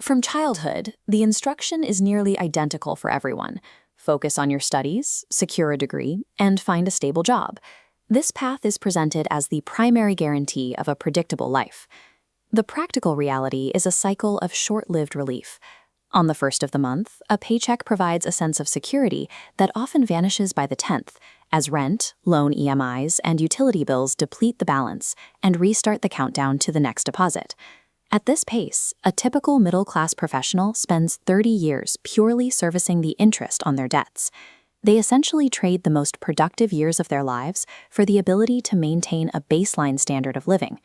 From childhood, the instruction is nearly identical for everyone. Focus on your studies, secure a degree, and find a stable job. This path is presented as the primary guarantee of a predictable life. The practical reality is a cycle of short-lived relief. On the first of the month, a paycheck provides a sense of security that often vanishes by the 10th, as rent, loan EMIs, and utility bills deplete the balance and restart the countdown to the next deposit. At this pace, a typical middle-class professional spends 30 years purely servicing the interest on their debts. They essentially trade the most productive years of their lives for the ability to maintain a baseline standard of living.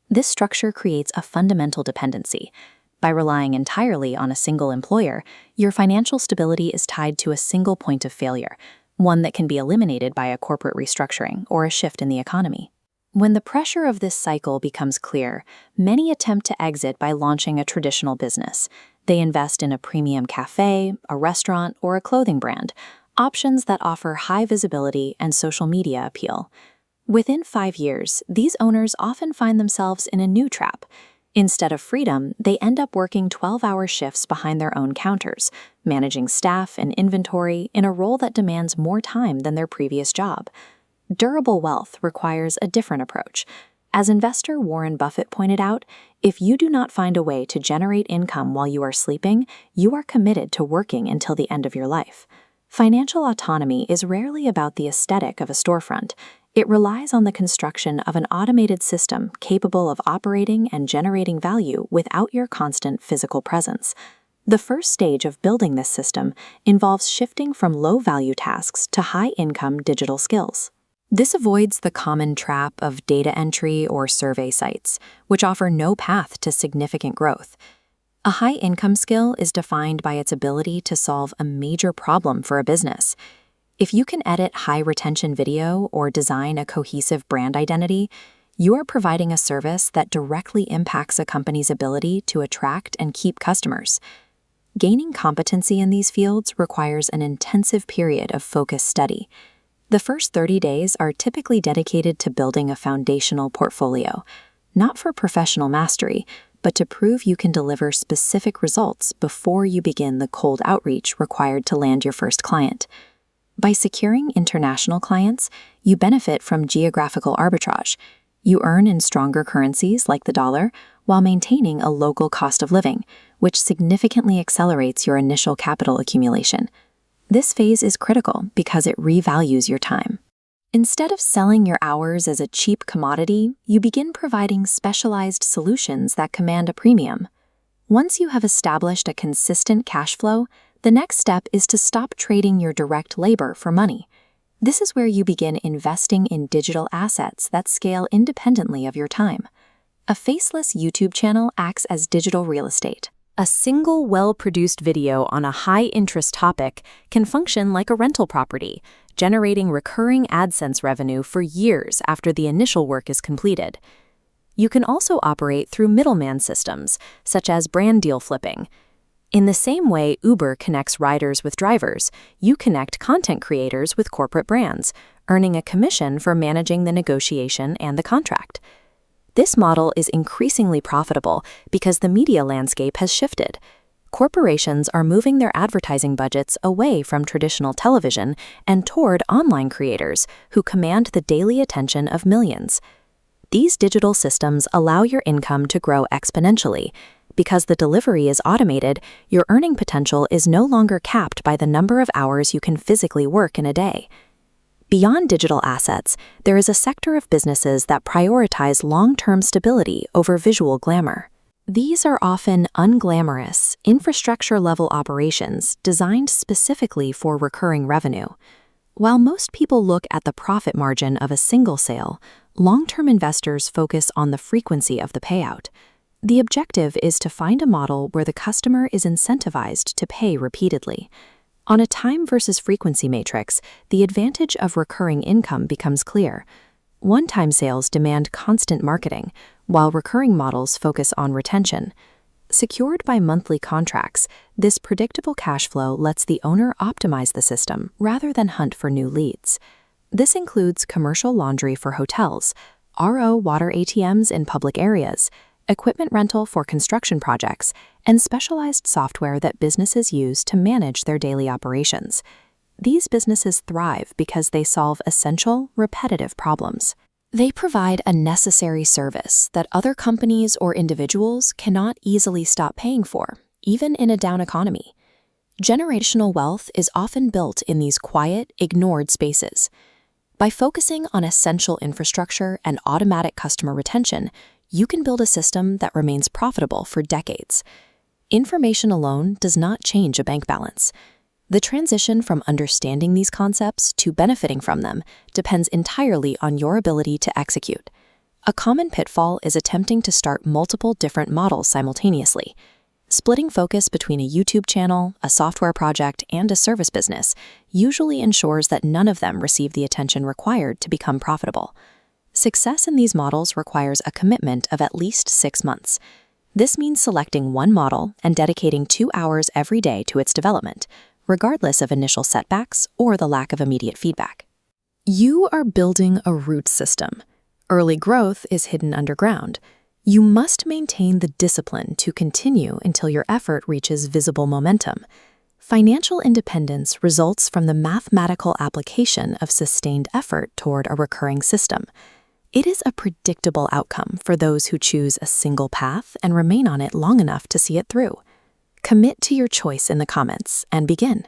This structure creates a fundamental dependency. By relying entirely on a single employer, your financial stability is tied to a single point of failure, one that can be eliminated by a corporate restructuring or a shift in the economy. When the pressure of this cycle becomes clear, many attempt to exit by launching a traditional business. They invest in a premium cafe, a restaurant, or a clothing brand, options that offer high visibility and social media appeal. Within 5 years, these owners often find themselves in a new trap. Instead of freedom, they end up working 12-hour shifts behind their own counters, managing staff and inventory in a role that demands more time than their previous job. Durable wealth requires a different approach. As investor Warren Buffett pointed out, if you do not find a way to generate income while you are sleeping, you are committed to working until the end of your life. Financial autonomy is rarely about the aesthetic of a storefront. It relies on the construction of an automated system capable of operating and generating value without your constant physical presence. The first stage of building this system involves shifting from low-value tasks to high-income digital skills. This avoids the common trap of data entry or survey sites, which offer no path to significant growth. A high-income skill is defined by its ability to solve a major problem for a business. If you can edit high-retention video or design a cohesive brand identity, you are providing a service that directly impacts a company's ability to attract and keep customers. Gaining competency in these fields requires an intensive period of focused study. The first 30 days are typically dedicated to building a foundational portfolio, not for professional mastery, but to prove you can deliver specific results before you begin the cold outreach required to land your first client. By securing international clients, you benefit from geographical arbitrage. You earn in stronger currencies like the dollar while maintaining a local cost of living, which significantly accelerates your initial capital accumulation. This phase is critical because it revalues your time. Instead of selling your hours as a cheap commodity, you begin providing specialized solutions that command a premium. Once you have established a consistent cash flow, the next step is to stop trading your direct labor for money. This is where you begin investing in digital assets that scale independently of your time. A faceless YouTube channel acts as digital real estate. A single well-produced video on a high-interest topic can function like a rental property, generating recurring AdSense revenue for years after the initial work is completed. You can also operate through middleman systems, such as brand deal flipping. In the same way Uber connects riders with drivers, you connect content creators with corporate brands, earning a commission for managing the negotiation and the contract. This model is increasingly profitable because the media landscape has shifted. Corporations are moving their advertising budgets away from traditional television and toward online creators who command the daily attention of millions. These digital systems allow your income to grow exponentially. Because the delivery is automated, your earning potential is no longer capped by the number of hours you can physically work in a day. Beyond digital assets, there is a sector of businesses that prioritize long-term stability over visual glamour. These are often unglamorous, infrastructure-level operations designed specifically for recurring revenue. While most people look at the profit margin of a single sale, long-term investors focus on the frequency of the payout. The objective is to find a model where the customer is incentivized to pay repeatedly. On a time versus frequency matrix, the advantage of recurring income becomes clear. One-time sales demand constant marketing, while recurring models focus on retention. Secured by monthly contracts, this predictable cash flow lets the owner optimize the system rather than hunt for new leads. This includes commercial laundry for hotels, RO water ATMs in public areas, equipment rental for construction projects, and specialized software that businesses use to manage their daily operations. These businesses thrive because they solve essential, repetitive problems. They provide a necessary service that other companies or individuals cannot easily stop paying for, even in a down economy. Generational wealth is often built in these quiet, ignored spaces. By focusing on essential infrastructure and automatic customer retention, you can build a system that remains profitable for decades. Information alone does not change a bank balance. The transition from understanding these concepts to benefiting from them depends entirely on your ability to execute. A common pitfall is attempting to start multiple different models simultaneously. Splitting focus between a YouTube channel, a software project, and a service business usually ensures that none of them receive the attention required to become profitable. Success in these models requires a commitment of at least 6 months. This means selecting one model and dedicating 2 hours every day to its development, regardless of initial setbacks or the lack of immediate feedback. You are building a root system. Early growth is hidden underground. You must maintain the discipline to continue until your effort reaches visible momentum. Financial independence results from the mathematical application of sustained effort toward a recurring system. It is a predictable outcome for those who choose a single path and remain on it long enough to see it through. Commit to your choice in the comments and begin.